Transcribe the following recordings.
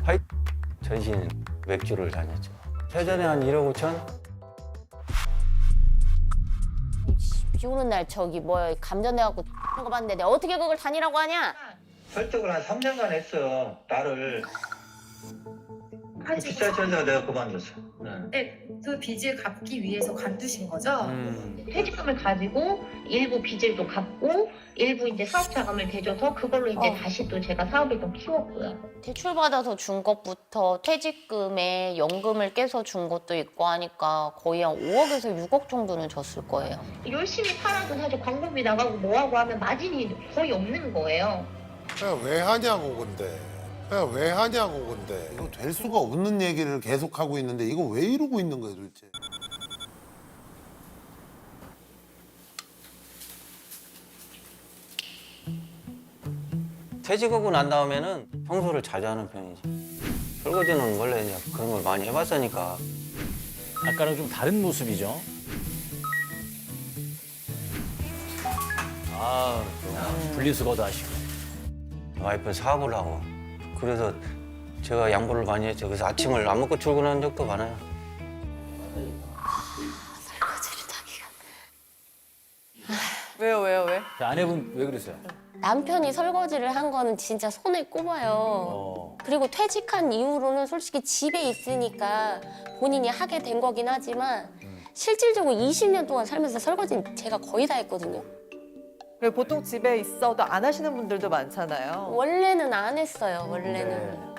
사이 전신 맥주를 다녔죠. 세전에 한 1억 5천? 비 오는 날 저기 뭐야 감전돼갖고 하는 거 봤는데 내가 어떻게 그걸 다니라고 하냐? 설득을 한 3년간 했어. 나를. 하지. 비싸져서 내가 그만뒀어. 네, 그 빚을 갚기 위해서 관두신 거죠? 퇴직금을 가지고 일부 빚을 또 갚고 일부 이제 사업 자금을 대줘서 그걸로 이제 다시 또 제가 사업을 좀 키웠고요. 대출 받아서 준 것부터 퇴직금에 연금을 깨서 준 것도 있고 하니까 거의 한 5억에서 6억 정도는 줬을 거예요. 열심히 팔아도 사실 광고비 나가고 뭐하고 하면 마진이 거의 없는 거예요. 그냥 왜 하냐고 근데. 그냥 왜 하냐고 근데. 이거 될 수가 없는 얘기를 계속 하고 있는데 이거 왜 이러고 있는 거야 도대체. 퇴직하고 난 다음에는 청소를 자주 하는 편이지. 설거지는 원래 이제 그런 걸 많이 해봤으니까. 아까랑 좀 다른 모습이죠. 아, 분리수거도 하시고. 와이프는 사업을 하고. 그래서 제가 양보를 많이 했죠. 그래서 아침을 안 먹고 출근한 적도 많아요. 설거지를 자기가. 왜? 자, 아내분 왜 그러세요? 남편이 설거지를 한 거는 진짜 손에 꼽아요. 그리고 퇴직한 이후로는 솔직히 집에 있으니까 본인이 하게 된 거긴 하지만 실질적으로 20년 동안 살면서 설거지는 제가 거의 다 했거든요. 왜 보통 집에 있어도 안 하시는 분들도 많잖아요. 원래는 안 했어요, 원래는.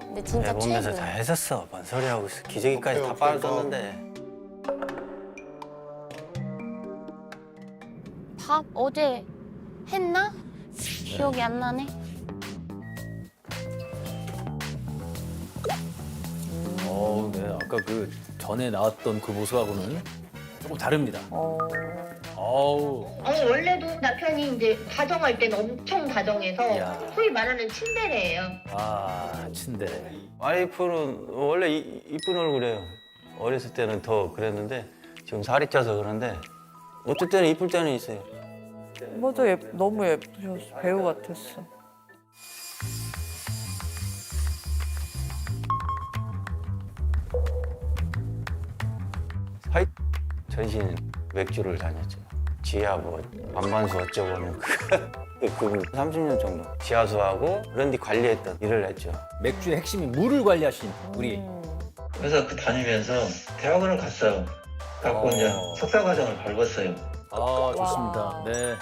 근데 진짜 내 보면서 최근. 다 했었어. 뭔 소리 하고 있어. 기저귀까지 다 빨아줬는데. 밥 어제 했나? 기억이 안 나네. 네. 아까 그 전에 나왔던 그 모습하고는 조금 다릅니다. 어우. 원래도 남편이 이제 다정할 때는 엄청 다정해서 이야. 소위 말하는 친데레예요. 아, 친데. 와이프는 원래 이쁜 얼굴이에요. 어렸을 때는 더 그랬는데 지금 살이 쪄서 그런데 어떨 때는 이쁠 때는 있어요. 맞아, 너무 예쁘셨어. 배우 같았어. 사이 전신 맥주를 다녔죠. 지하 뭐 안반수 어쩌고는 그 30년 정도 지하수하고 그런 데 관리했던 일을 했죠. 맥주의 핵심이 물을 관리하신 우리. 그래서 그 다니면서 대학원을 갔어요. 갖고 이제 석사 과정을 밟았어요. 아, 좋습니다. 네.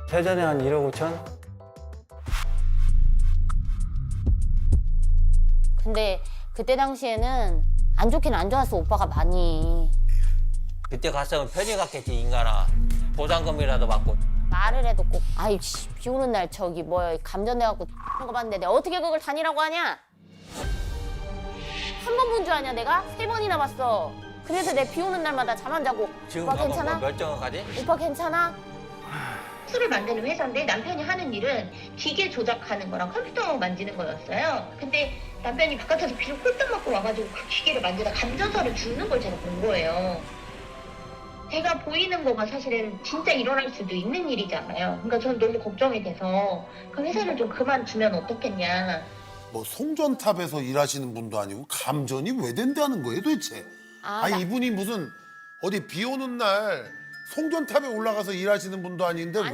세전에 한 1억 5천? 근데 그때 당시에는 안 좋긴 안 좋았어, 오빠가 많이. 그때 갔으면 편히 갔겠지 인간아. 보상금이라도 받고. 말을 해도 꼭 아이 비 오는 날 저기 뭐야 감전돼갖고 하는 거 봤는데 내가 어떻게 그걸 다니라고 하냐? 한 번 본 줄 아냐 내가? 3번이나 봤어. 그래서 내 비 오는 날마다 잠 안 자고 지금 오빠 한번 괜찮아? 몇 정까지? 오빠 괜찮아? 술을 만드는 회사인데 남편이 하는 일은 기계 조작하는 거랑 컴퓨터 만지는 거였어요. 근데 남편이 바깥에서 비를 홀딱 맞고 와가지고 그 기계를 만지다 감전사를 주는 걸 제가 본 거예요. 제가 보이는 거가 사실은 진짜 일어날 수도 있는 일이잖아요. 그러니까 저는 너무 걱정이 돼서 그 회사를 좀 그만두면 어떻겠냐. 뭐 송전탑에서 일하시는 분도 아니고 감전이 왜 된다는 거예요 도대체. 아니 나- 이분이 무슨 어디 비 오는 날 송전탑에 올라가서 일하시는 분도 아닌데 아니,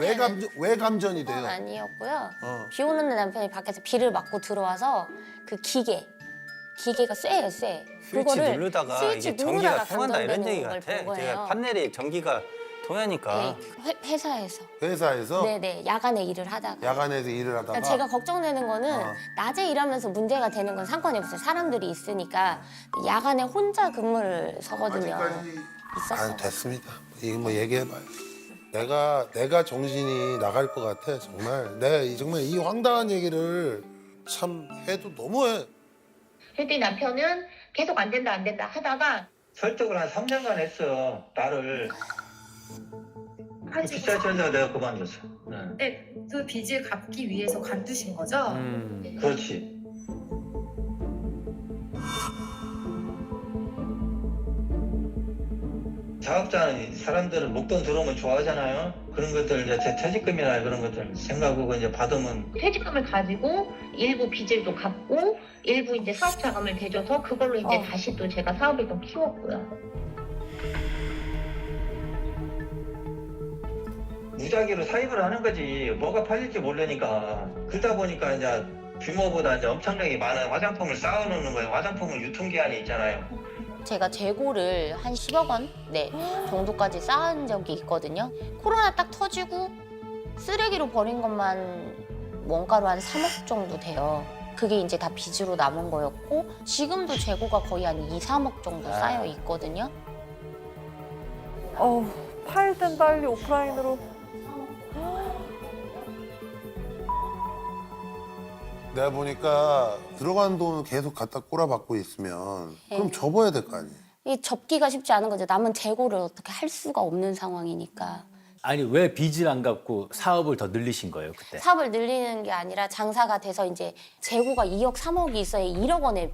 왜 감전이 그건 돼요? 아니었고요. 어. 비 오는 날 남편이 밖에서 비를 맞고 들어와서 그 기계가 쎄요 쎄. 스위치 누르다가 스위치 이게 전기가 누르다가 통한다 이런 감전되는 얘기 걸 같아. 본 제가 거예요. 판넬이 전기가 통하니까. 네, 회사에서. 회사에서 네네 야간에 일을 하다가. 야간에서 일을 하다가 그러니까 제가 걱정되는 거는 어. 낮에 일하면서 문제가 되는 건 상관이 없어요. 사람들이 있으니까 야간에 혼자 근무를 서거든요. 아직까지 있었어요. 아 됐습니다. 이거 뭐 얘기해봐요. 내가 정신이 나갈 것 같아 정말. 정말 이 황당한 얘기를 참 해도 너무해. 그랬더니 남편은 계속 안 된다 하다가 설득을 한 3년간 했어. 나를. 하지. 비싸져서 내가 그만뒀어. 네, 그 빚을 갚기 위해서 관두신 거죠? 그렇지. 자업자는 사람들은 목돈 들어오면 좋아하잖아요. 그런 것들 이제 퇴직금이나 그런 것들 생각하고 이제 받으면 퇴직금을 가지고 일부 빚을 또 갚고 일부 이제 사업 자금을 대줘서 그걸로 이제 다시 또 제가 사업을 좀 키웠고요. 무작위로 사입을 하는 거지 뭐가 팔릴지 모르니까 그러다 보니까 이제 규모보다 이제 엄청나게 많은 화장품을 쌓아놓는 거예요. 화장품은 유통기한이 있잖아요. 제가 재고를 한 10억 원 정도까지 쌓은 적이 있거든요. 코로나 딱 터지고 쓰레기로 버린 것만 원가로 한 3억 정도 돼요. 그게 이제 다 빚으로 남은 거였고 지금도 재고가 거의 한 2, 3억 정도 쌓여 있거든요. 팔든 빨리 오프라인으로. 내가 보니까 들어간 돈을 계속 갖다 꼬라박고 있으면 그럼 접어야 될 거 아니에요. 이 접기가 쉽지 않은 거죠. 남은 재고를 어떻게 할 수가 없는 상황이니까. 아니 왜 빚을 안 갚고 사업을 더 늘리신 거예요 그때? 사업을 늘리는 게 아니라 장사가 돼서 이제 재고가 2억, 3억이 있어야 1억 원의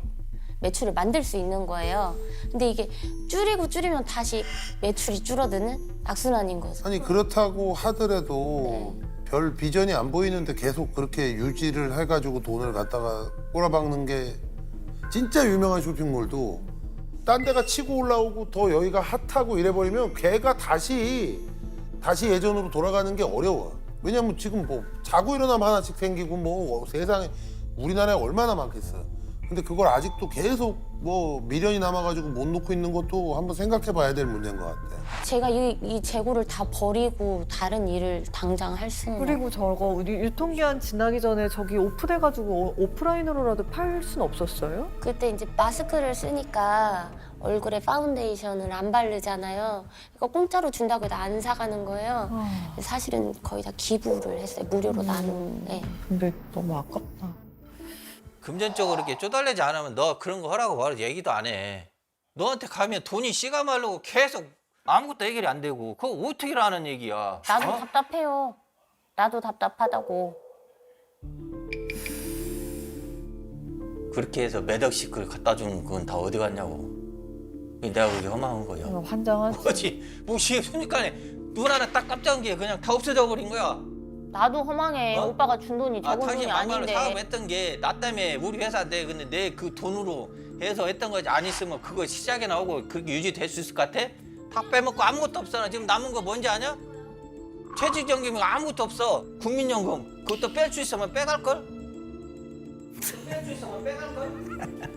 매출을 만들 수 있는 거예요. 근데 이게 줄이면 다시 매출이 줄어드는 악순환인 거죠. 아니 그렇다고 하더라도 별 비전이 안 보이는데 계속 그렇게 유지를 해가지고 돈을 갖다가 꼬라박는 게 진짜 유명한 쇼핑몰도 딴 데가 치고 올라오고 더 여기가 핫하고 이래버리면 걔가 다시 예전으로 돌아가는 게 어려워. 왜냐면 지금 뭐 자고 일어나면 하나씩 생기고 뭐 세상에 우리나라에 얼마나 많겠어요. 근데 그걸 아직도 계속 뭐 미련이 남아가지고 못 놓고 있는 것도 한번 생각해봐야 될 문제인 것 같아. 제가 이 재고를 다 버리고 다른 일을 당장 할 수는 그리고 저거 유통기한 지나기 전에 저기 오픈해가지고 오프라인으로라도 팔 수는 없었어요? 그때 이제 마스크를 쓰니까 얼굴에 파운데이션을 안 바르잖아요. 이거 공짜로 준다고 해도 안 사가는 거예요. 사실은 거의 다 기부를 했어요. 무료로 나누는데. 근데 너무 아깝다. 금전적으로 이렇게 쪼달리지 않으면 너 그런 거 하라고 바로 얘기도 안 해. 너한테 가면 돈이 씨가 말르고 계속 아무것도 해결이 안 되고 그거 어떻게 하는 얘기야. 나도 답답해요. 나도 답답하다고. 그렇게 해서 몇 억씩 그걸 갖다 주는 그건 다 어디 갔냐고. 내가 그게 허망한 거야. 환장하지. 뭐지? 뭐 순식간에 눈 하나 딱 깜짝한 게 그냥 다 없어져 버린 거야. 나도 허망해. 어? 오빠가 준 돈이 적은 당신 돈이 막말로 아닌데. 사업했던 게 나 때문에 우리 회사인데 근데 내 그 돈으로 해서 했던 거지 안 있으면 그거 시작에 나오고 그렇게 유지될 수 있을 것 같아? 다 빼먹고 아무것도 없잖아. 지금 남은 거 뭔지 아냐? 퇴직연금이 아무것도 없어. 국민연금 그것도 뺄 수 있으면 빼갈걸? 뺄 수 있으면 빼갈걸?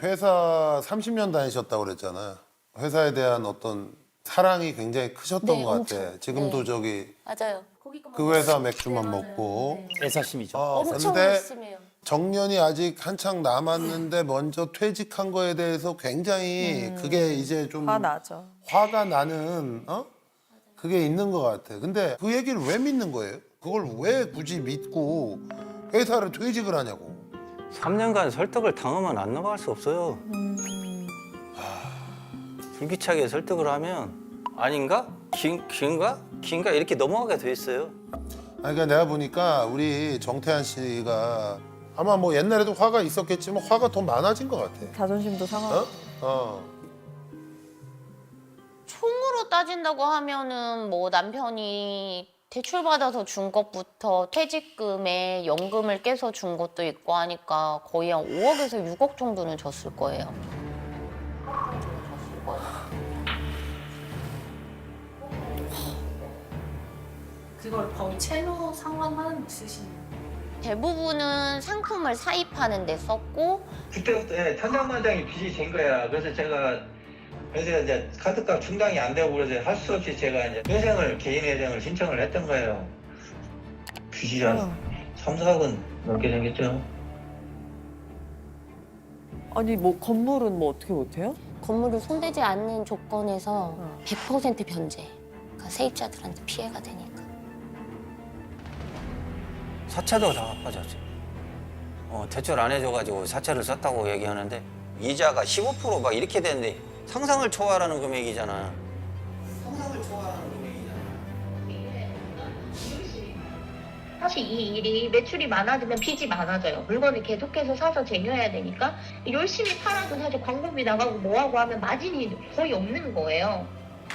회사 30년 다니셨다고 그랬잖아요. 회사에 대한 어떤 사랑이 굉장히 크셨던 네, 것 같아. 엄청. 지금도 네. 저기 맞아요. 그 회사 맥주만 먹고. 애사심이죠. 엄청 근데 열심히 해요. 정년이 아직 한창 남았는데 먼저 퇴직한 거에 대해서 굉장히 그게 이제 좀 화나죠. 화가 나는 그게 있는 것 같아. 근데 그 얘기를 왜 믿는 거예요? 그걸 왜 굳이 믿고 회사를 퇴직을 하냐고. 3년간 설득을 당하면 안 넘어갈 수 없어요. 불기차게 설득을 하면 아닌가? 긴가 이렇게 넘어가게 돼 있어요. 아니, 그러니까 내가 보니까 우리 정태한 씨가 아마 뭐 옛날에도 화가 있었겠지만 화가 더 많아진 것 같아. 자존심도 상하고. 총으로 따진다고 하면은 뭐 남편이 대출받아서 준 것부터 퇴직금에 연금을 깨서 준 것도 있고 하니까 거의 한 5억에서 6억 정도는 줬을 거예요. 그걸 거의 채무 상환만 있으시는 대부분은 상품을 사입하는 데 썼고 그때부터 천장만장이 빚이 된 거야. 그래서 제가 이제 카드값 충당이 안 되고 그래서 할 수 없이 제가 이제 개인 회생을 신청을 했던 거예요. 빚이 한 3, 4억은 넘게 생겼죠. 아니 뭐 건물은 뭐 어떻게 못해요? 건물을 손대지 않는 조건에서 100% 변제. 그러니까 세입자들한테 피해가 되니까. 사채도 다 갚아줬어. 대출 안 해줘가지고 사채를 썼다고 얘기하는데 이자가 15% 막 이렇게 되는데 상상을 초월하는 금액이잖아. 상상을 초월하는 금액이잖아. 사실 이 일이 매출이 많아지면 빚이 많아져요. 물건을 계속해서 사서 쟁여야 되니까 열심히 팔아도 사실 광고비 나가고 뭐하고 하면 마진이 거의 없는 거예요.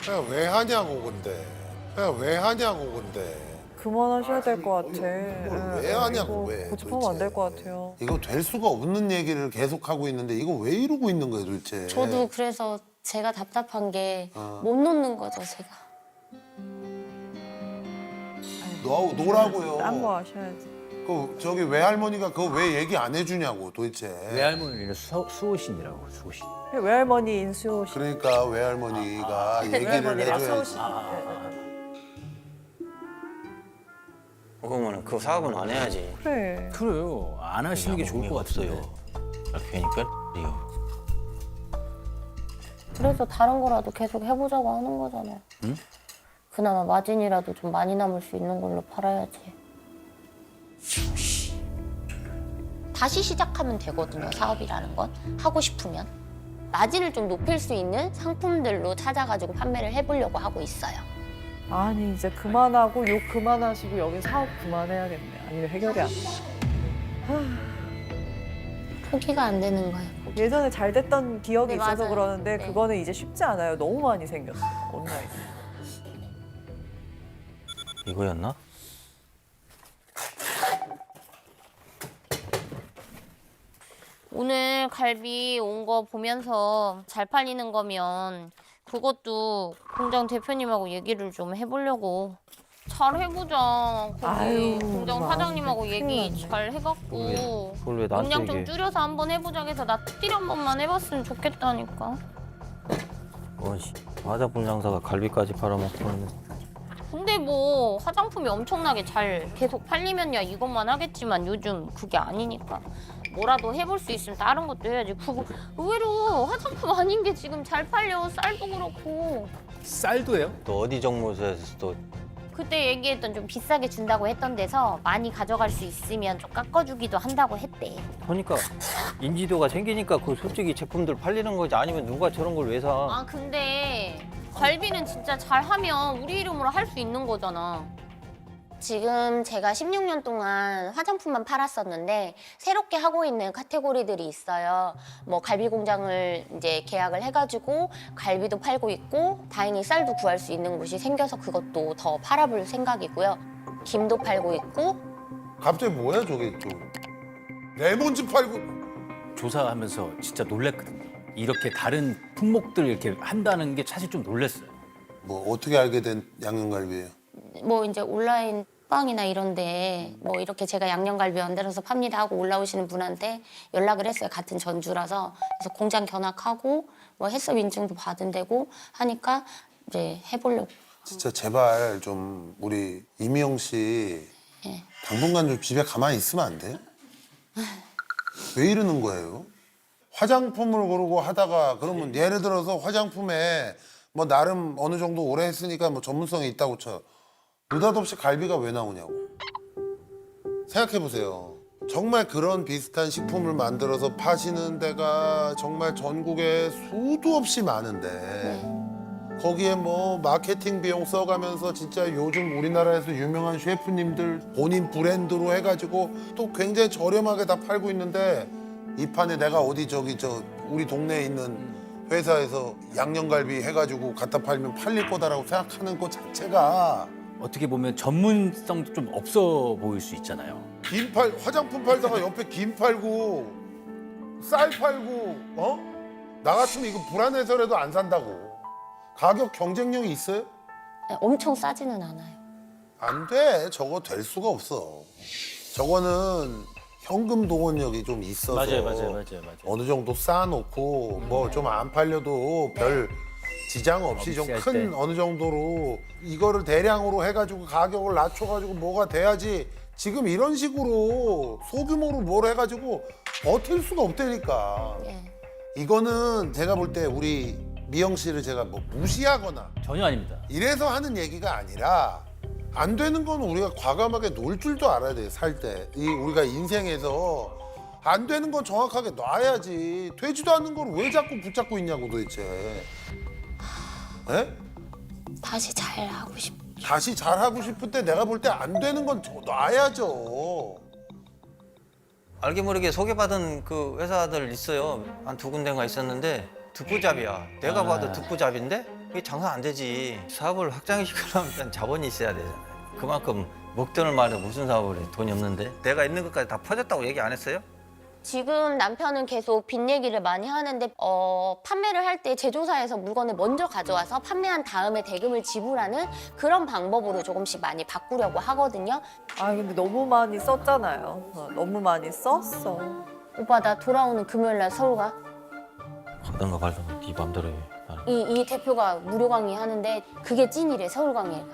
그냥 왜 하냐고 근데. 그냥 왜 하냐고 근데. 그만하셔야 될 것 같아. 이걸 왜 하냐고, 왜, 고집하면 안 될 도대체. 것 같아요. 이거 될 수가 없는 얘기를 계속 하고 있는데 이거 왜 이러고 있는 거예요 도대체. 저도 그래서 제가 답답한 게 어. 못 놓는 거죠, 제가. 노라고요. 딴 거 하셔야지. 그 저기 외할머니가 그거 왜 얘기 안 해주냐고 도대체. 외할머니는 수호신이라고 수호신. 외할머니 인수 그러니까 외할머니가 얘기를 외할머니랑 해줘야지. 서우신. 그러면 그 사업은 안 해야지. 그래. 그래요. 안 하시는 게 좋을 것 같아요. 괜히 뼈리요. 그래서 다른 거라도 계속 해보자고 하는 거잖아요. 응? 그나마 마진이라도 좀 많이 남을 수 있는 걸로 팔아야지. 다시 시작하면 되거든요, 사업이라는 건. 하고 싶으면. 마진을 좀 높일 수 있는 상품들로 찾아가지고 판매를 해보려고 하고 있어요. 아니 이제 그만하고 욕 그만하시고 여기 사업 그만해야겠네. 아니면 해결이 안 돼. 포기가 안 되는 거예요. 예전에 잘 됐던 기억이 네, 있어서 맞아요. 그러는데 네. 그거는 이제 쉽지 않아요. 너무 많이 생겼어 온라인. 이거였나? 오늘 갈비 온 거 보면서 잘 팔리는 거면 그것도 공장 대표님하고 얘기를 좀 해보려고. 잘 해보자. 거기 아유, 공장 마음이 사장님하고 큰일 얘기 났네. 잘 해갖고 그걸 왜 나한테 용량 좀 얘기해? 줄여서 한번 해보자 해서 나 특딜 한 번만 해봤으면 좋겠다니까. 화장품 장사가 갈비까지 팔아먹고 하는데. 근데 뭐 화장품이 엄청나게 잘 계속 팔리면야 이것만 하겠지만 요즘 그게 아니니까 뭐라도 해볼 수 있으면 다른 것도 해야지. 그거 의외로 화장품 아닌 게 지금 잘 팔려. 쌀도 그렇고. 쌀도예요? 또 어디 정모사에서 또 그때 얘기했던 좀 비싸게 준다고 했던 데서 많이 가져갈 수 있으면 좀 깎아주기도 한다고 했대. 하니까 인지도가 생기니까 그 솔직히 제품들 팔리는 거지. 아니면 누가 저런 걸 왜 사? 아 근데 갈비는 진짜 잘하면 우리 이름으로 할 수 있는 거잖아. 지금 제가 16년 동안 화장품만 팔았었는데 새롭게 하고 있는 카테고리들이 있어요. 뭐 갈비 공장을 이제 계약을 해가지고 갈비도 팔고 있고 다행히 쌀도 구할 수 있는 곳이 생겨서 그것도 더 팔아볼 생각이고요. 김도 팔고 있고. 갑자기 뭐야 저게 또. 레몬즙 팔고. 조사하면서 진짜 놀랬거든요. 이렇게 다른 품목들 이렇게 한다는 게 사실 좀 놀랬어요. 뭐 어떻게 알게 된 양념갈비예요? 뭐 이제 온라인 빵이나 이런데 뭐 이렇게 제가 양념갈비 만들어서 팝니다 하고 올라오시는 분한테 연락을 했어요. 같은 전주라서. 그래서 공장 견학하고 뭐 햇섭 인증도 받은 데고 하니까 이제 해보려고. 진짜 제발 좀 우리 이미영 씨 예. 당분간 좀 집에 가만히 있으면 안 돼? 왜 이러는 거예요? 화장품을 고르고 하다가 그러면 예를 들어서 화장품에 뭐 나름 어느 정도 오래 했으니까 뭐 전문성이 있다고 쳐. 느닷없이 갈비가 왜 나오냐고. 생각해 보세요. 정말 그런 비슷한 식품을 만들어서 파시는 데가 정말 전국에 수도 없이 많은데 거기에 뭐 마케팅 비용 써가면서 진짜 요즘 우리나라에서 유명한 셰프님들 본인 브랜드로 해가지고 또 굉장히 저렴하게 다 팔고 있는데 이 판에 내가 어디 저기 저 우리 동네에 있는 회사에서 양념갈비 해가지고 갖다 팔면 팔릴 거다라고 생각하는 것 자체가 어떻게 보면 전문성도 좀 없어 보일 수 있잖아요. 화장품 팔다가 옆에 김 팔고 쌀 팔고 나 같으면 이거 불안해서라도 안 산다고. 가격 경쟁력이 있어요? 엄청 싸지는 않아요. 안 돼. 저거 될 수가 없어. 저거는 현금 동원력이 좀 있어서 맞아요. 어느 정도 쌓아놓고 뭐 좀 안 팔려도 별 지장 없이 좀 없이 할 큰 때. 어느 정도로 이거를 대량으로 해가지고 가격을 낮춰가지고 뭐가 돼야지 지금 이런 식으로 소규모로 뭘 해가지고 버틸 수가 없다니까. 예. 이거는 제가 볼 때 우리 미영 씨를 제가 뭐 무시하거나 전혀 아닙니다. 이래서 하는 얘기가 아니라 안 되는 건 우리가 과감하게 놓을 줄도 알아야 돼요, 살 때. 우리가 인생에서 안 되는 건 정확하게 놔야지. 되지도 않는 걸 왜 자꾸 붙잡고 있냐고 도대체. 에? 다시 잘 하고 싶어. 다시 잘하고 싶을 때 내가 볼 때 안 되는 건 놔야죠. 알게 모르게 소개받은 그 회사들 있어요. 한 2군데가 있었는데 듣보잡이야. 내가 봐도 듣보잡인데 이게 장사 안 되지. 사업을 확장시키려면 일단 자본이 있어야 되잖아. 그만큼 먹돈을 말해 무슨 사업을 해. 돈이 없는데. 내가 있는 것까지 다 퍼졌다고 얘기 안 했어요? 지금 남편은 계속 빚 얘기를 많이 하는데 판매를 할 때 제조사에서 물건을 먼저 가져와서 판매한 다음에 대금을 지불하는 그런 방법으로 조금씩 많이 바꾸려고 하거든요. 아 근데 너무 많이 썼잖아요. 너무 많이 썼어. 오빠 나 돌아오는 금요일 날 서울 가. 가든가 말든가 네 맘대로 해. 이 대표가 무료 강의 하는데 그게 찐이래, 서울 강의가.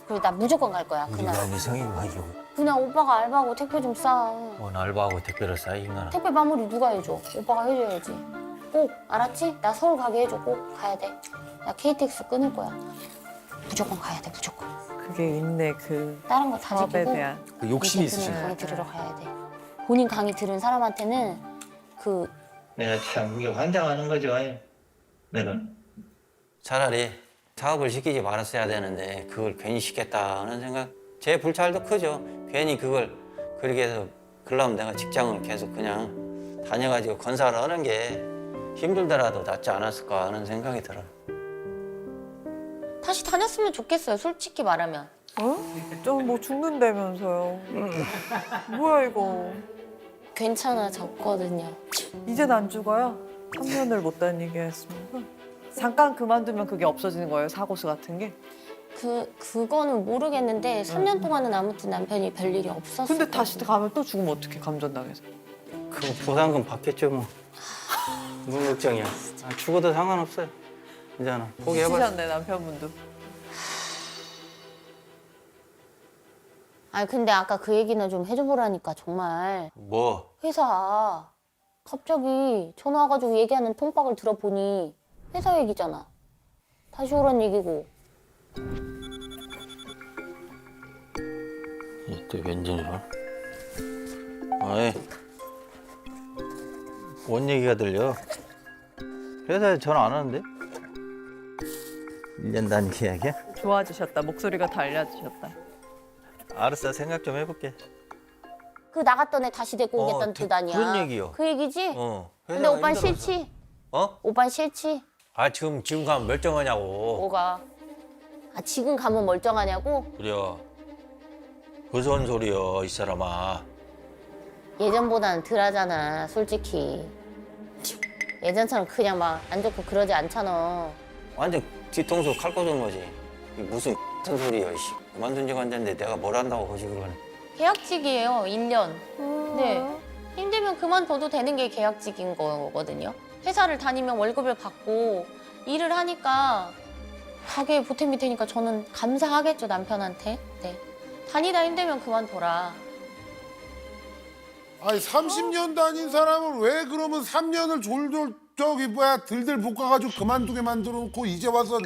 그리고 나 무조건 갈 거야 그날. 마음이 성이고 하죠. 그냥 오빠가 알바하고 택배 좀 싸. 뭔 알바하고 택배를 싸 인간아. 택배 마무리 누가 해줘? 오빠가 해줘야지. 꼭 알았지? 나 서울 가게 해줘. 꼭 가야 돼. 나 KTX 끊을 거야. 무조건 가야 돼, 무조건. 그게 있네 그 다른 거 다 사업에 지키고 대한. 그 욕심이 이 대표님 있으시네. 강의 들으러 가야 돼. 본인 강의 들은 사람한테는 그 내가 참 이게 환장하는 거죠. 내가. 차라리 사업을 시키지 말았어야 되는데 그걸 괜히 시켰다는 생각. 제 불찰도 크죠. 괜히 그걸 그렇게 해서 그러면 내가 직장을 계속 그냥 다녀가지고 건사를 하는 게 힘들더라도 낫지 않았을까 하는 생각이 들어요. 다시 다녔으면 좋겠어요, 솔직히 말하면. 어? 좀 뭐 죽는다면서요. 뭐야 이거. 괜찮아졌거든요. 이젠 안 죽어요? 3년을 못 다니게 했습니다. 잠깐 그만두면 그게 없어지는 거예요, 사고수 같은 게? 그거는 모르겠는데 3년 동안은 아무튼 남편이 별일이 없었어요. 근데 다시 가면 또 죽으면 어떡해, 감전당해서. 그거 보상금 받겠죠 뭐. 무슨 걱정이야. 죽어도 상관없어요. 이제는 포기해버려. 미치셨네, 남편분도. 아니 근데 아까 그 얘기는 좀 해줘보라니까 정말. 뭐? 회사 갑자기 전화 와가지고 얘기하는 통박을 들어보니 회사 얘기잖아. 다시 오란 얘기고. 이또 웬일이야? 아이, 뭔 얘기가 들려? 회사에 전화 안 하는데? 1년 단위 계약이야? 좋아지셨다, 목소리가 달라지셨다. 알았어, 생각 좀 해볼게. 그 나갔던 애 다시 데리고 오겠다는 뜻 아니야. 그런 얘기요. 그 얘기지? 근데 회사가 오빤 힘들어서. 싫지? 어? 오빤 싫지? 아 지금 가면 멀쩡하냐고. 뭐가? 아 지금 가면 멀쩡하냐고? 그래. 무슨 소리여 이 사람아. 예전보다는 덜하잖아, 솔직히. 예전처럼 그냥 막 안 좋고 그러지 않잖아. 완전 뒤통수 칼 꽂은 거지. 이게 무슨 같은 소리야. 씨. 그만둔 지가 언젠데 내가 뭘 한다고 거짓을 하네. 계약직이에요, 1년. 네. 힘들면 그만둬도 되는 게 계약직인 거거든요. 회사를 다니면 월급을 받고 일을 하니까 가게에 보탬이 되니까 저는 감사하겠죠, 남편한테. 네. 다니다 힘들면 그만둬라. 아니 30년 다닌 사람을 왜 그러면 3년을 졸졸 들들 볶아가지고 그만두게 만들어 놓고 이제 와서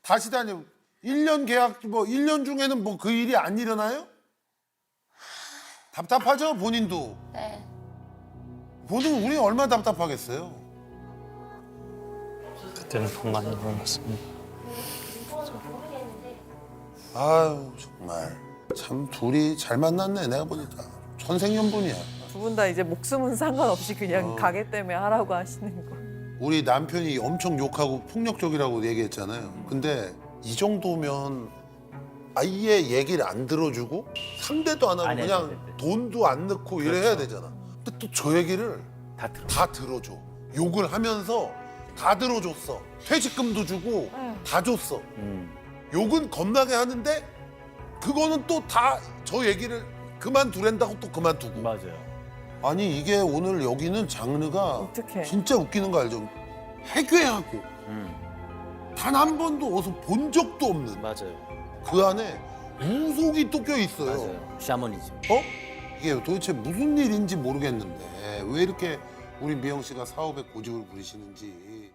다시 다녀 1년 계약 뭐 1년 중에는 뭐 그 일이 안 일어나요? 답답하죠 본인도. 네. 본인 우리 얼마나 답답하겠어요. 그때는 돈 많이 벌었습니다. 아유 정말 참 둘이 잘 만났네 내가 보니까 천생연분이야. 두 분 다 이제 목숨은 상관없이 그냥 가게 때문에 하라고 하시는 거. 우리 남편이 엄청 욕하고 폭력적이라고 얘기했잖아요. 근데 이 정도면 아예 얘기를 안 들어주고 상대도 안 하고 안 그냥 해도 돼. 돈도 안 넣고 이래야 되잖아. 근데 또 저 얘기를 다 들어줘. 욕을 하면서 다 들어줬어. 퇴직금도 주고 다 줬어. 욕은 겁나게 하는데 그거는 또 다 저 얘기를 그만두랜다고 또 그만두고. 맞아요. 아니 이게 오늘 여기는 장르가 어떡해. 진짜 웃기는 거 알죠? 해괴하고 단 한 번도 어디서 본 적도 없는 맞아요. 그 안에 무속이 또 껴 있어요. 맞아요. 샤머니즘. 이게 도대체 무슨 일인지 모르겠는데 왜 이렇게 우리 미영 씨가 사업에 고집을 부리시는지.